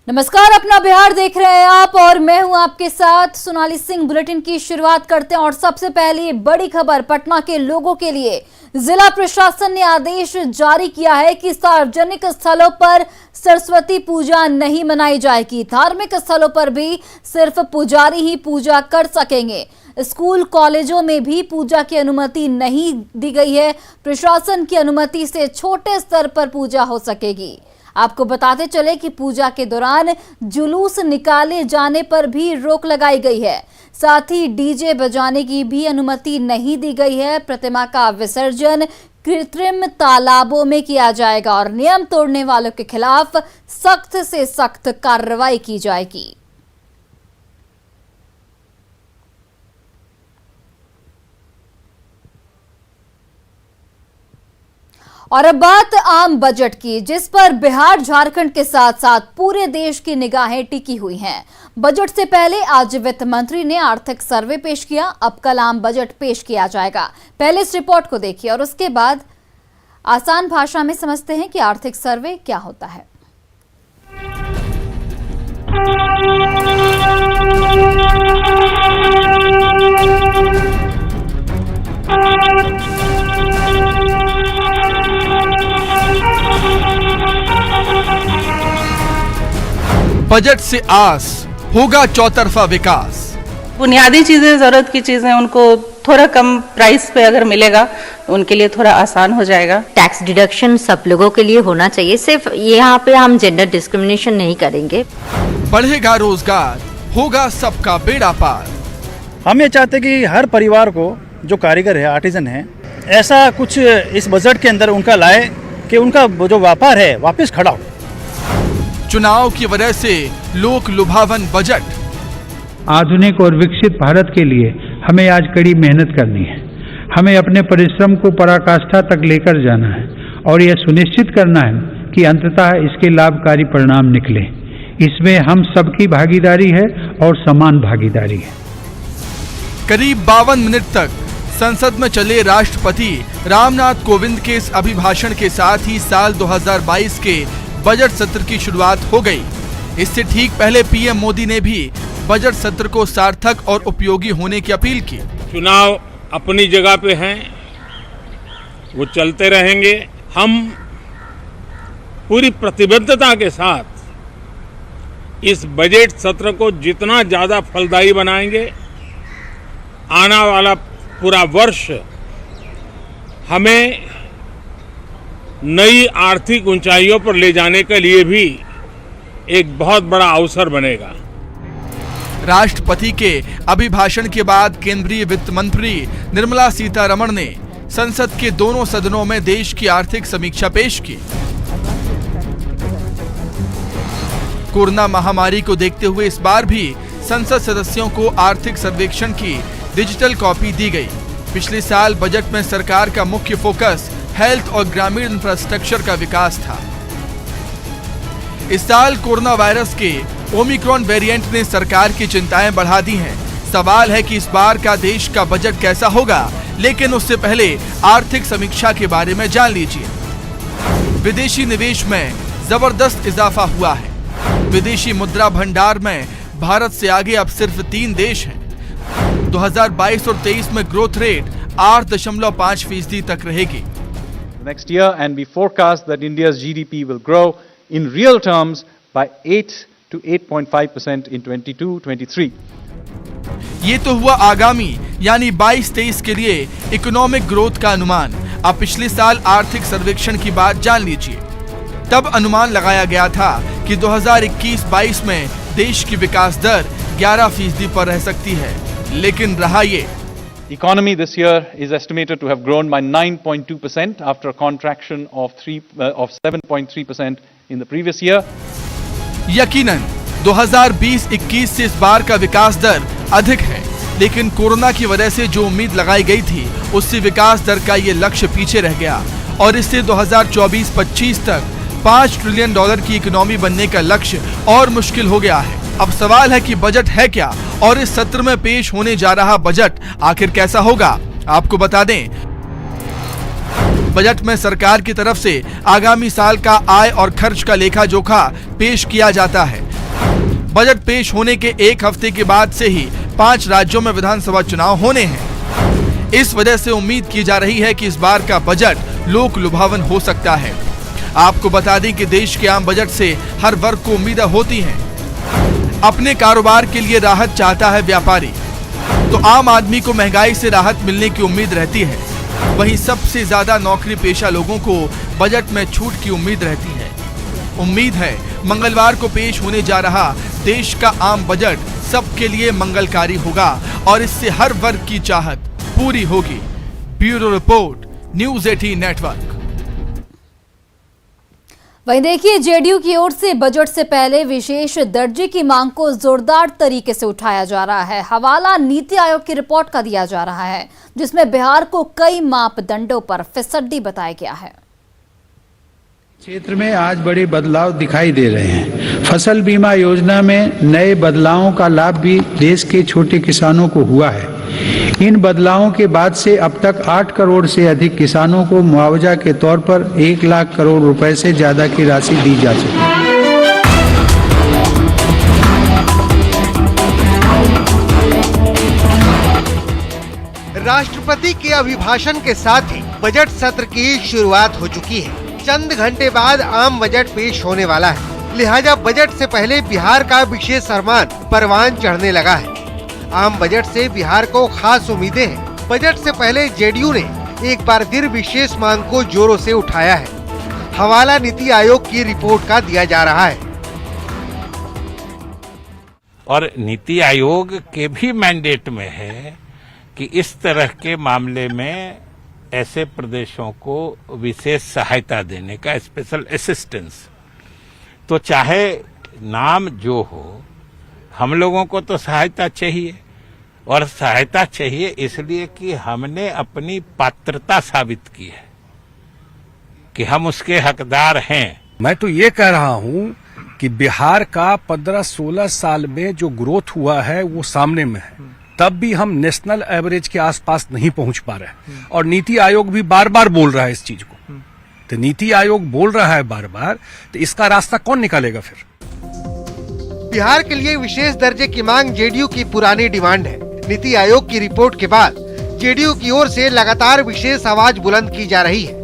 नमस्कार, अपना बिहार देख रहे हैं आप और मैं हूं आपके साथ सोनाली सिंह। बुलेटिन की शुरुआत करते हैं और सबसे पहले बड़ी खबर पटना के लोगों के लिए। जिला प्रशासन ने आदेश जारी किया है कि सार्वजनिक स्थलों पर सरस्वती पूजा नहीं मनाई जाएगी। धार्मिक स्थलों पर भी सिर्फ पुजारी ही पूजा कर सकेंगे। स्कूल कॉलेजों में भी पूजा की अनुमति नहीं दी गई है। प्रशासन की अनुमति से छोटे स्तर पर पूजा हो सकेगी। आपको बताते चले कि पूजा के दौरान जुलूस निकाले जाने पर भी रोक लगाई गई है। साथ ही डीजे बजाने की भी अनुमति नहीं दी गई है। प्रतिमा का विसर्जन कृत्रिम तालाबों में किया जाएगा और नियम तोड़ने वालों के खिलाफ सख्त से सख्त कार्रवाई की जाएगी। और अब बात आम बजट की, जिस पर बिहार झारखंड के साथ साथ पूरे देश की निगाहें टिकी हुई हैं। बजट से पहले आज वित्त मंत्री ने आर्थिक सर्वे पेश किया। अब कल आम बजट पेश किया जाएगा। पहले इस रिपोर्ट को देखिए और उसके बाद आसान भाषा में समझते हैं कि आर्थिक सर्वे क्या होता है। बजट से आस होगा चौतरफा विकास। बुनियादी चीजें, जरूरत की चीजें उनको थोड़ा कम प्राइस पे अगर मिलेगा उनके लिए थोड़ा आसान हो जाएगा। टैक्स डिडक्शन सब लोगों के लिए होना चाहिए। सिर्फ यहाँ पे हम जेंडर डिस्क्रिमिनेशन नहीं करेंगे। बढ़ेगा रोजगार, होगा सबका बेड़ा पार। हम ये चाहते कि हर परिवार को जो कारीगर है, आर्टिजन है, ऐसा कुछ इस बजट के अंदर उनका लाए कि उनका जो व्यापार है वापस खड़ा हो। चुनाव की वजह से लोक लुभावन बजट। आधुनिक और विकसित भारत के लिए हमें आज कड़ी मेहनत करनी है। हमें अपने परिश्रम को पराकाष्ठा तक लेकर जाना है और यह सुनिश्चित करना है कि अंततः इसके लाभकारी परिणाम निकले। इसमें हम सबकी भागीदारी है और समान भागीदारी है। करीब 52 मिनट तक संसद में चले राष्ट्रपति रामनाथ कोविंद के इस अभिभाषण के साथ ही साल 2022 के बजट सत्र की शुरुआत हो गई। इससे ठीक पहले पीएम मोदी ने भी बजट सत्र को सार्थक और उपयोगी होने की अपील की। चुनाव अपनी जगह पे हैं, वो चलते रहेंगे। हम पूरी प्रतिबद्धता के साथ इस बजट सत्र को जितना ज्यादा फलदायी बनाएंगे, आने वाला पूरा वर्ष हमें नई आर्थिक ऊंचाइयों पर ले जाने के लिए भी एक बहुत बड़ा अवसर बनेगा। राष्ट्रपति के अभिभाषण के बाद केंद्रीय वित्त मंत्री निर्मला सीतारमण ने संसद के दोनों सदनों में देश की आर्थिक समीक्षा पेश की। कोरोना महामारी को देखते हुए इस बार भी संसद सदस्यों को आर्थिक सर्वेक्षण की डिजिटल कॉपी दी गई। पिछले साल बजट में सरकार का मुख्य फोकस हेल्थ और ग्रामीण इंफ्रास्ट्रक्चर का विकास था। इस साल कोरोना वायरस के ओमिक्रॉन वेरिएंट ने सरकार की चिंताएं बढ़ा दी हैं। सवाल है कि इस बार का देश का बजट कैसा होगा, लेकिन उससे पहले आर्थिक समीक्षा के बारे में जान लीजिए। विदेशी निवेश में जबरदस्त इजाफा हुआ है। विदेशी मुद्रा भंडार में भारत से आगे अब सिर्फ 3 देश हैं। 2022 और 23 में ग्रोथ रेट 8.5% तक रहेगी। Next year, and we forecast that India's GDP will grow in real terms by 8 to 8.5% in 22-23. ये तो हुआ आगामी यानी 22-23 के लिए इकोनॉमिक ग्रोथ का अनुमान। अब पिछले साल आर्थिक सर्वेक्षण की बात जान लीजिए। तब अनुमान लगाया गया था कि 2021-22 में देश की विकास दर 11% पर रह सकती है, लेकिन रहा ये। The economy this year is estimated to have grown by 9.2% after a contraction of 7.3% in the previous year. यकीनन 2020-21 से इस बार का विकास दर अधिक है, लेकिन कोरोना की वजह से जो उम्मीद लगाई गई थी उससे विकास दर का ये लक्ष्य पीछे रह गया और इससे 2024-25 तक $5 ट्रिलियन की इकोनॉमी बनने का लक्ष्य और मुश्किल हो गया है। अब सवाल है कि बजट है क्या और इस सत्र में पेश होने जा रहा बजट आखिर कैसा होगा। आपको बता दें, बजट में सरकार की तरफ से आगामी साल का आय और खर्च का लेखा जोखा पेश किया जाता है। बजट पेश होने के एक हफ्ते के बाद से ही 5 राज्यों में विधानसभा चुनाव होने हैं। इस वजह से उम्मीद की जा रही है कि इस बार का बजट लोक लुभावन हो सकता है। आपको बता दें कि देश के आम बजट से हर वर्ग को उम्मीदें होती हैं। अपने कारोबार के लिए राहत चाहता है व्यापारी, तो आम आदमी को महंगाई से राहत मिलने की उम्मीद रहती है। वहीं सबसे ज्यादा नौकरी पेशा लोगों को बजट में छूट की उम्मीद रहती है। उम्मीद है मंगलवार को पेश होने जा रहा देश का आम बजट सबके लिए मंगलकारी होगा और इससे हर वर्ग की चाहत पूरी होगी। Bureau report, news 18 network. वहीं देखिए, जेडीयू की ओर से बजट से पहले विशेष दर्जे की मांग को जोरदार तरीके से उठाया जा रहा है। हवाला नीति आयोग की रिपोर्ट का दिया जा रहा है, जिसमें बिहार को कई मापदंडों पर फिसड्डी बताया गया है। क्षेत्र में आज बड़े बदलाव दिखाई दे रहे हैं। फसल बीमा योजना में नए बदलावों का लाभ भी देश के छोटे किसानों को हुआ है। इन बदलावों के बाद से अब तक 8 करोड़ से अधिक किसानों को मुआवजा के तौर पर 1 लाख करोड़ रुपए से ज्यादा की राशि दी जा चुकी है। राष्ट्रपति के अभिभाषण के साथ ही बजट सत्र की शुरुआत हो चुकी है। चंद घंटे बाद आम बजट पेश होने वाला है, लिहाजा बजट से पहले बिहार का विशेष सम्मान परवान चढ़ने लगा है। आम बजट से बिहार को खास उम्मीदें हैं। बजट से पहले जेडीयू ने एक बार फिर विशेष मांग को जोरों से उठाया है। हवाला नीति आयोग की रिपोर्ट का दिया जा रहा है। और नीति आयोग के भी मैंडेट में है कि इस तरह के मामले में ऐसे प्रदेशों को विशेष सहायता देने का, स्पेशल असिस्टेंस। तो चाहे नाम जो हो, हम लोगों को तो सहायता चाहिए, और सहायता चाहिए इसलिए कि हमने अपनी पात्रता साबित की है कि हम उसके हकदार हैं। मैं तो ये कह रहा हूँ कि बिहार का 15-16 साल में जो ग्रोथ हुआ है वो सामने में है, तब भी हम नेशनल एवरेज के आसपास नहीं पहुंच पा रहे हैं। और नीति आयोग भी बार बार बोल रहा है इस चीज को। तो नीति आयोग बोल रहा है बार बार, तो इसका रास्ता कौन निकालेगा फिर? बिहार के लिए विशेष दर्जे की मांग जेडीयू की पुरानी डिमांड है। नीति आयोग की रिपोर्ट के बाद जेडीयू की ओर से लगातार विशेष आवाज बुलंद की जा रही है,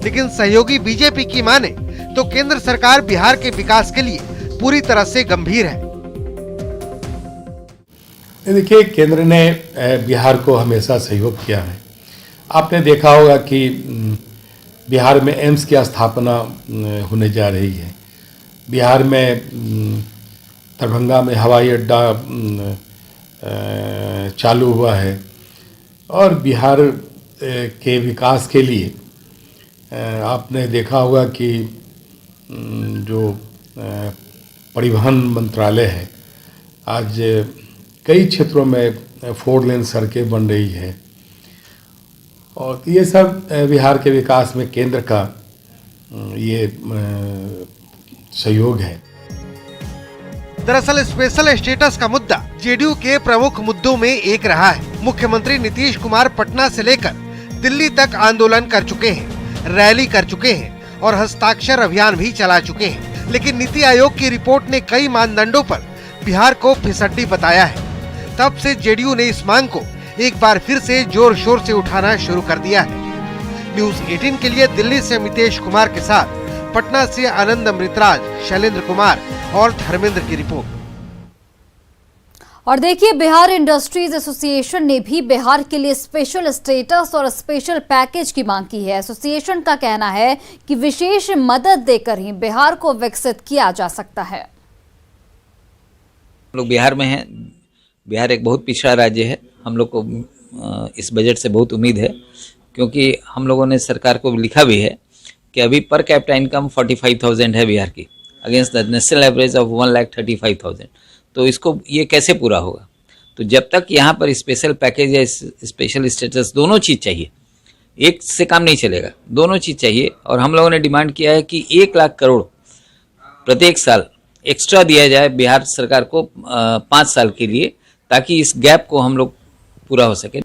लेकिन सहयोगी बीजेपी की माने तो केंद्र सरकार बिहार के विकास के लिए पूरी तरह से गंभीर है। देखिए, केंद्र ने बिहार को हमेशा सहयोग किया है। आपने देखा होगा कि बिहार में एम्स की स्थापना होने जा रही है। बिहार में दरभंगा में हवाई अड्डा चालू हुआ है, और बिहार के विकास के लिए आपने देखा होगा कि जो परिवहन मंत्रालय है, आज कई क्षेत्रों में 4 लेन सड़कें बन रही है, और ये सब बिहार के विकास में केंद्र का ये सहयोग है। दरअसल स्पेशल स्टेटस का मुद्दा जेडीयू के प्रमुख मुद्दों में एक रहा है। मुख्यमंत्री नीतीश कुमार पटना से लेकर दिल्ली तक आंदोलन कर चुके हैं, रैली कर चुके हैं और हस्ताक्षर अभियान भी चला चुके हैं, लेकिन नीति आयोग की रिपोर्ट ने कई मानदंडों पर बिहार को फिसड्डी बताया है। तब से जेडीयू ने इस मांग को एक बार फिर से जोर शोर से उठाना शुरू कर दिया है। न्यूज़ 18 के लिए दिल्ली से मितेश कुमार के साथ पटना से आनंद अमृतराज, शैलेंद्र कुमार और धर्मेंद्र की रिपोर्ट। और देखिए, बिहार इंडस्ट्रीज एसोसिएशन ने भी बिहार के लिए स्पेशल स्टेटस और स्पेशल पैकेज की मांग की है। एसोसिएशन का कहना है कि विशेष मदद देकर ही बिहार को विकसित किया जा सकता है। हम लोग बिहार में हैं। बिहार एक बहुत पिछड़ा राज्य है। हम लोग को इस बजट से बहुत उम्मीद है, क्योंकि हम लोगों ने सरकार को लिखा भी है कि अभी पर कैपिटा इनकम 45,000 है बिहार की, against the national average of 1,35,000। तो इसको ये कैसे पूरा होगा? तो जब तक यहाँ पर स्पेशल पैकेज या स्पेशल स्टेटस, दोनों चीज़ चाहिए, एक से काम नहीं चलेगा, दोनों चीज़ चाहिए। और हम लोगों ने डिमांड किया है कि 1 लाख करोड़ प्रत्येक साल एक्स्ट्रा दिया जाए बिहार सरकार को 5 साल के लिए, ताकि इस गैप को हम लोग पूरा हो सके।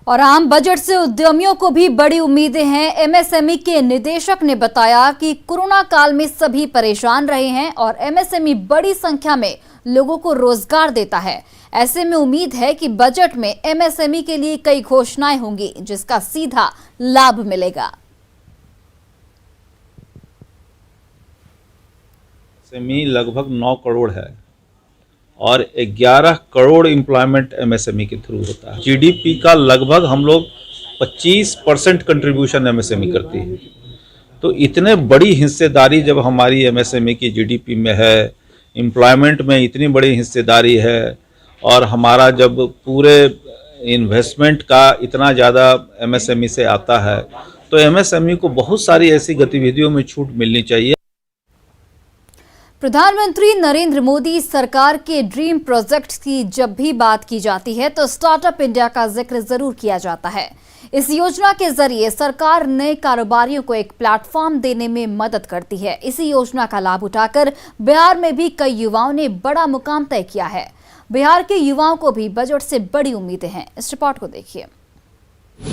और आम बजट से उद्यमियों को भी बड़ी उम्मीदें हैं। एमएसएमई के निदेशक ने बताया कि कोरोना काल में सभी परेशान रहे हैं और एमएसएमई बड़ी संख्या में लोगों को रोजगार देता है। ऐसे में उम्मीद है कि बजट में एमएसएमई के लिए कई घोषणाएं होंगी जिसका सीधा लाभ मिलेगा। एमएसएमई लगभग 9 करोड़ है और 11 करोड़ एम्प्लॉयमेंट एमएसएमई के थ्रू होता है। जीडीपी का लगभग हम लोग 25% कंट्रीब्यूशन एमएसएमई करती है। तो इतने बड़ी हिस्सेदारी जब हमारी एमएसएमई की जीडीपी में है, एम्प्लॉयमेंट में इतनी बड़ी हिस्सेदारी है और हमारा जब पूरे इन्वेस्टमेंट का इतना ज़्यादा एमएसएमई से आता है, तो एमएसएमई को बहुत सारी ऐसी गतिविधियों में छूट मिलनी चाहिए। प्रधानमंत्री नरेंद्र मोदी सरकार के ड्रीम प्रोजेक्ट की जब भी बात की जाती है तो स्टार्टअप इंडिया का जिक्र जरूर किया जाता है। इस योजना के जरिए सरकार नए कारोबारियों को एक प्लेटफॉर्म देने में मदद करती है। इसी योजना का लाभ उठाकर बिहार में भी कई युवाओं ने बड़ा मुकाम तय किया है। बिहार के युवाओं को भी बजट से बड़ी उम्मीदें हैं। इस रिपोर्ट को देखिए।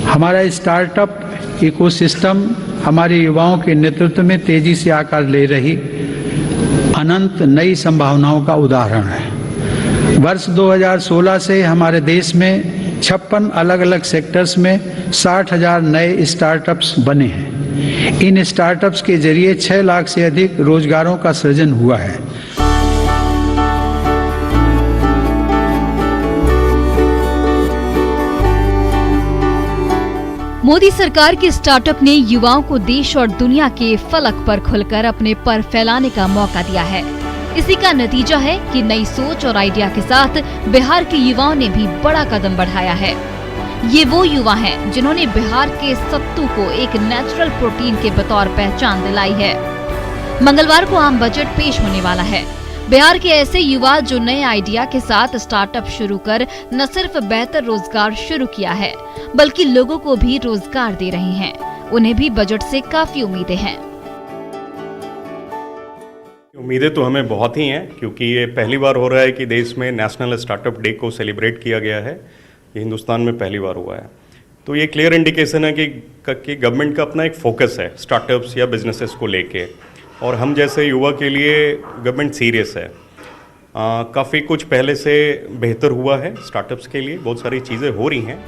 हमारा स्टार्टअप इकोसिस्टम हमारे युवाओं के नेतृत्व में तेजी से आकार ले रही अनंत नई संभावनाओं का उदाहरण है। वर्ष 2016 से हमारे देश में 56 अलग अलग सेक्टर्स में 60,000 नए स्टार्टअप्स बने हैं। इन स्टार्टअप्स के जरिए 6 लाख से अधिक रोजगारों का सृजन हुआ है। मोदी सरकार के स्टार्टअप ने युवाओं को देश और दुनिया के फलक पर खुलकर अपने पर फैलाने का मौका दिया है। इसी का नतीजा है कि नई सोच और आइडिया के साथ बिहार के युवाओं ने भी बड़ा कदम बढ़ाया है। ये वो युवा हैं जिन्होंने बिहार के सत्तू को एक नेचुरल प्रोटीन के बतौर पहचान दिलाई है। मंगलवार को आम बजट पेश होने वाला है। बिहार के ऐसे युवा जो नए आइडिया के साथ स्टार्टअप शुरू कर न सिर्फ बेहतर रोजगार शुरू किया है बल्कि लोगों को भी रोजगार दे रहे हैं। उन्हें भी बजट से काफी उम्मीदें हैं। उम्मीदें तो हमें बहुत ही हैं क्योंकि ये पहली बार हो रहा है कि देश में नेशनल स्टार्टअप डे को सेलिब्रेट किया गया है। ये हिंदुस्तान में पहली बार हुआ है। तो ये क्लियर इंडिकेशन है कि गवर्नमेंट का अपना एक फोकस है स्टार्टअप्स या बिजनेसेस को लेके, और हम जैसे युवा के लिए गवर्नमेंट सीरियस है। काफ़ी कुछ पहले से बेहतर हुआ है स्टार्टअप्स के लिए, बहुत सारी चीज़ें हो रही हैं।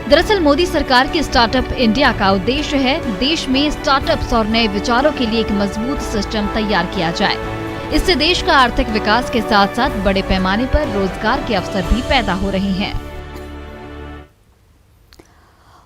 दरअसल मोदी सरकार की स्टार्टअप इंडिया का उद्देश्य है देश में स्टार्टअप्स और नए विचारों के लिए एक मजबूत सिस्टम तैयार किया जाए। इससे देश का आर्थिक विकास के साथ साथ बड़े पैमाने पर रोजगार के अवसर भी पैदा हो रहे हैं।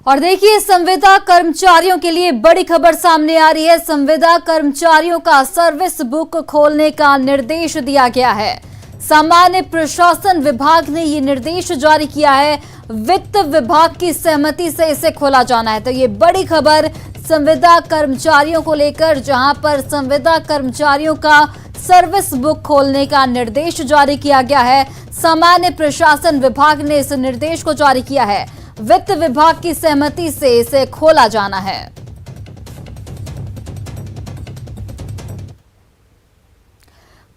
और देखिए, संविदा कर्मचारियों के लिए बड़ी खबर सामने आ रही है। संविदा कर्मचारियों का सर्विस बुक खोलने का निर्देश दिया गया है। सामान्य प्रशासन विभाग ने ये निर्देश जारी किया है। वित्त विभाग की सहमति से इसे खोला जाना है। तो ये बड़ी खबर संविदा कर्मचारियों को लेकर, जहां पर संविदा कर्मचारियों का सर्विस बुक खोलने का निर्देश जारी किया गया है। सामान्य प्रशासन विभाग ने इस निर्देश को जारी किया है। वित्त विभाग की सहमति से इसे खोला जाना है।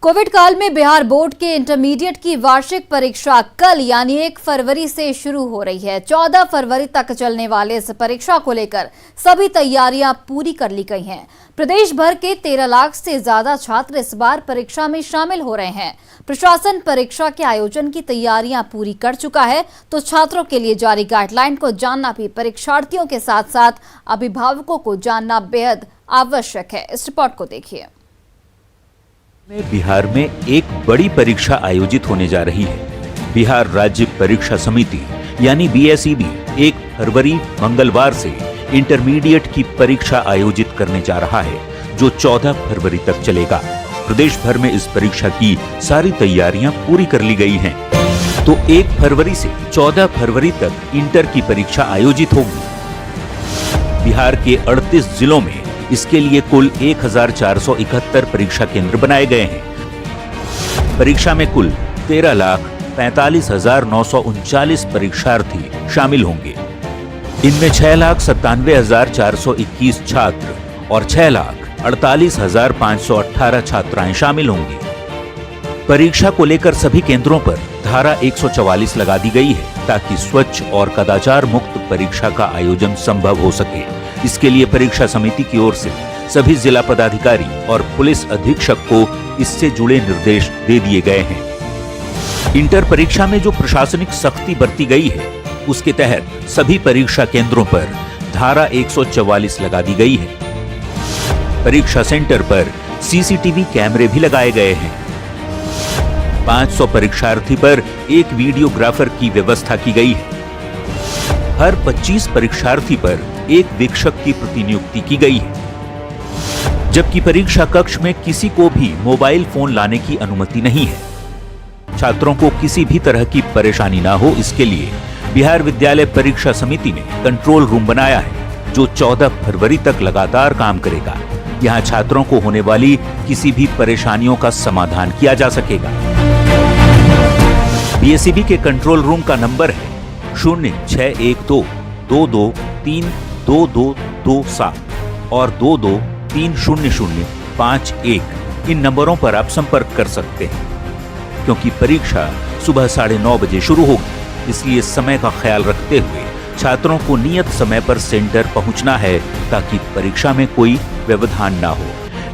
कोविड काल में बिहार बोर्ड के इंटरमीडिएट की वार्षिक परीक्षा कल यानी 1 फरवरी से शुरू हो रही है। 14 फरवरी तक चलने वाले इस परीक्षा को लेकर सभी तैयारियां पूरी कर ली गई हैं। प्रदेश भर के 13 लाख से ज्यादा छात्र इस बार परीक्षा में शामिल हो रहे हैं। प्रशासन परीक्षा के आयोजन की तैयारियां पूरी कर चुका है, तो छात्रों के लिए जारी गाइडलाइन को जानना भी परीक्षार्थियों के साथ साथ अभिभावकों को जानना बेहद आवश्यक है। इस रिपोर्ट को देखिए। बिहार में एक बड़ी परीक्षा आयोजित होने जा रही है। बिहार राज्य परीक्षा समिति यानी बीएसईबी 1 फरवरी मंगलवार से इंटरमीडिएट की परीक्षा आयोजित करने जा रहा है, जो 14 फरवरी तक चलेगा। प्रदेश भर में इस परीक्षा की सारी तैयारियां पूरी कर ली गई हैं। तो 1 फरवरी से 14 फरवरी तक इंटर की परीक्षा आयोजित होगी। बिहार के 38 जिलों में इसके लिए कुल 1471 परीक्षा केंद्र बनाए गए हैं। परीक्षा में कुल 13,45,939 परीक्षार्थी शामिल होंगे। इनमें 6,97,421 छात्र और 6,48,518 छात्राएं शामिल होंगी। परीक्षा को लेकर सभी केंद्रों पर धारा 144 लगा दी गई है। ताकि स्वच्छ और कदाचार मुक्त परीक्षा का आयोजन संभव हो सके। इसके लिए परीक्षा समिति की ओर से सभी जिला पदाधिकारी और पुलिस अधीक्षक को इससे जुड़े निर्देश दे दिए गए हैं। इंटर परीक्षा में जो प्रशासनिक सख्ती बरती गई है, उसके तहत सभी परीक्षा केंद्रों पर धारा 144 लगा दी गई है। परीक्षा सेंटर पर सीसीटीवी कैमरे भी लगाए गए हैं। 500 परीक्षार्थी पर एक वीडियोग्राफर की व्यवस्था की गई है। हर 25 परीक्षार्थी पर एक वीक्षक की प्रतिनियुक्ति की गई है, जबकि परीक्षा कक्ष में किसी को भी मोबाइल फोन लाने की अनुमति नहीं है। छात्रों को किसी भी तरह की परेशानी ना हो, इसके लिए बिहार विद्यालय परीक्षा समिति ने कंट्रोल रूम बनाया है, जो 14 फरवरी तक लगातार काम करेगा। यहाँ छात्रों को होने वाली किसी भी परेशानियों का समाधान किया जा सकेगा। बीएसईबी के कंट्रोल रूम का नंबर है 0612223227 और 22300551। इन नंबरों पर आप संपर्क कर सकते हैं। क्योंकि परीक्षा सुबह 9:30 बजे शुरू होगी, इसलिए समय का ख्याल रखते हुए छात्रों को नियत समय पर सेंटर पहुंचना है, ताकि परीक्षा में कोई व्यवधान ना हो।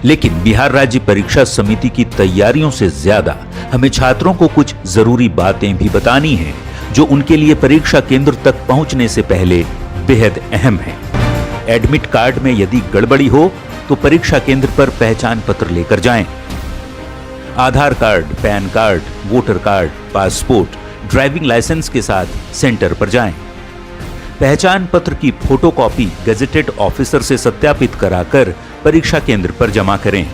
लेकिन बिहार राज्य परीक्षा समिति की तैयारियों से ज्यादा हमें छात्रों को कुछ जरूरी बातें भी बतानी हैं, जो उनके लिए परीक्षा केंद्र तक पहुंचने से पहले बेहद अहम है। एडमिट कार्ड में यदि गड़बड़ी हो तो परीक्षा केंद्र पर पहचान पत्र लेकर जाएं। Aadhaar card, PAN card, voter card, passport, driving licence के साथ सेंटर पर जाएं। पहचान पत्र की फोटोकॉपी गेजेटेड ऑफिसर से सत्यापित कराकर परीक्षा केंद्र पर जमा करें।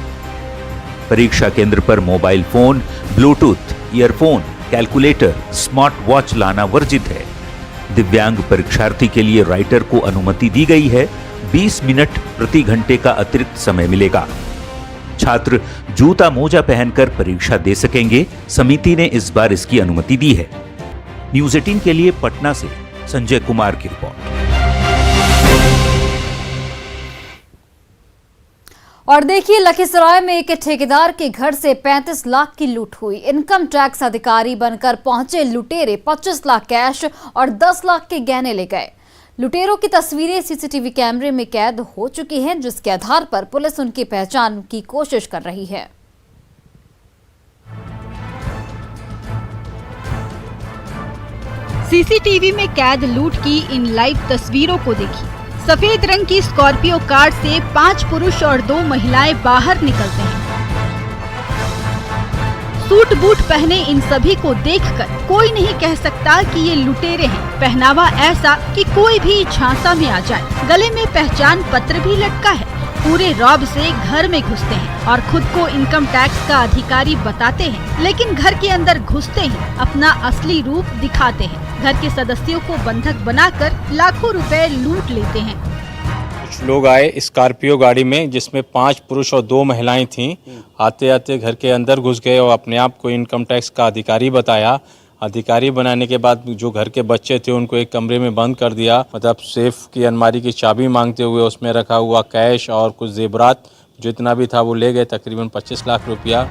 परीक्षा केंद्र पर mobile phone, Bluetooth, earphone, calculator, smart watch लाना वर्जित है। दिव्यांग परीक्षार्थी के लिए राइटर को अनुमति दी गई है। 20 मिनट प्रति घंटे का अतिरिक्त समय मिलेगा। छात्र जूता मोजा पहनकर परीक्षा दे सकेंगे। समिति ने इस बार इसकी अनुमति दी है। न्यूज़ 18 के लिए पटना से संजय कुमार की रिपोर्ट। और देखिए, लखीसराय में एक ठेकेदार के घर से 35 लाख की लूट हुई। इनकम टैक्स अधिकारी बनकर पहुंचे लुटेरे 25 लाख कैश और 10 लाख के गहने ले गए। लुटेरों की तस्वीरें सीसीटीवी कैमरे में कैद हो चुकी हैं, जिसके आधार पर पुलिस उनकी पहचान की कोशिश कर रही है। सीसीटीवी में कैद लूट की इन लाइव तस्वीरों को देखिए। सफेद रंग की स्कॉर्पियो कार से 5 पुरुष और 2 महिलाएं बाहर निकलते हैं। सूट बूट पहने इन सभी को देखकर कोई नहीं कह सकता कि ये लुटेरे हैं। पहनावा ऐसा कि कोई भी झांसा में आ जाए। गले में पहचान पत्र भी लटका है। पूरे रौब से घर में घुसते हैं और खुद को इनकम टैक्स का अधिकारी बताते हैं, लेकिन घर के अंदर घुसते ही अपना असली रूप दिखाते हैं। घर के सदस्यों को बंधक बनाकर लाखों रुपए लूट लेते हैं। कुछ लोग आए स्कॉर्पियो गाड़ी में, जिसमें 5 पुरुष और 2 महिलाएं थीं। आते आते घर के अंदर घुस गए और अपने आप को इनकम टैक्स का अधिकारी बताया। अधिकारी बनाने के बाद जो घर के बच्चे थे उनको एक कमरे में बंद कर दिया। मतलब सेफ की अलमारी की चाबी मांगते हुए उसमें रखा हुआ कैश और कुछ जेवरात जितना भी था वो ले गए, तकरीबन 25 लाख रुपया।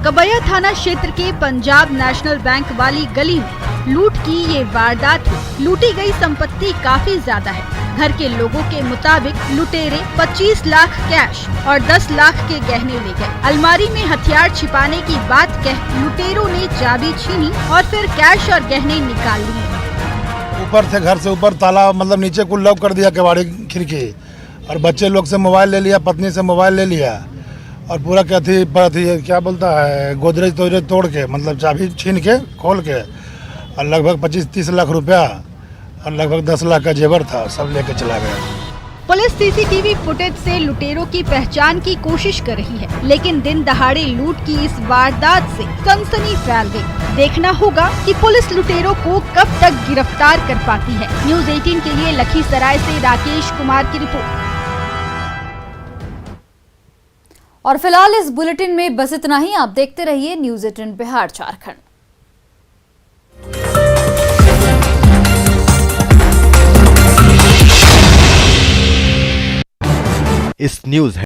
कबैया थाना क्षेत्र के पंजाब नेशनल बैंक वाली गली में लूट की ये वारदात हुई। लूटी गई संपत्ति काफी ज्यादा है। घर के लोगों के मुताबिक लुटेरे 25 लाख कैश और 10 लाख के गहने ले गए। अलमारी में हथियार छिपाने की बात कह लुटेरों ने चाबी छीनी और फिर कैश और गहने निकाल लिए। ऊपर से घर से ऊपर ताला मतलब नीचे कुल लॉक कर दिया केवाड़ी खिड़की, और बच्चे लोग से मोबाइल ले लिया, पत्नी से मोबाइल ले लिया और पूरा क्या बोलता है गोदरेज तोदरेज तोड़ के मतलब चाबी छीन के खोल के और लगभग 25-30 लाख रुपया और लगभग 10 लाख का जेवर था, सब लेके चला गया। पुलिस सीसीटीवी फुटेज से लुटेरों की पहचान की कोशिश कर रही है, लेकिन दिन दहाड़े लूट की इस वारदात से सनसनी फैल गई। देखना होगा कि पुलिस लुटेरों को कब तक गिरफ्तार कर पाती है। न्यूज़ 18 के लिए लखीसराय से राकेश कुमार की रिपोर्ट। और फिलहाल इस बुलेटिन में बस इतना ही। आप देखते रहिए न्यूज़ 18 बिहार झारखंड। इस न्यूज़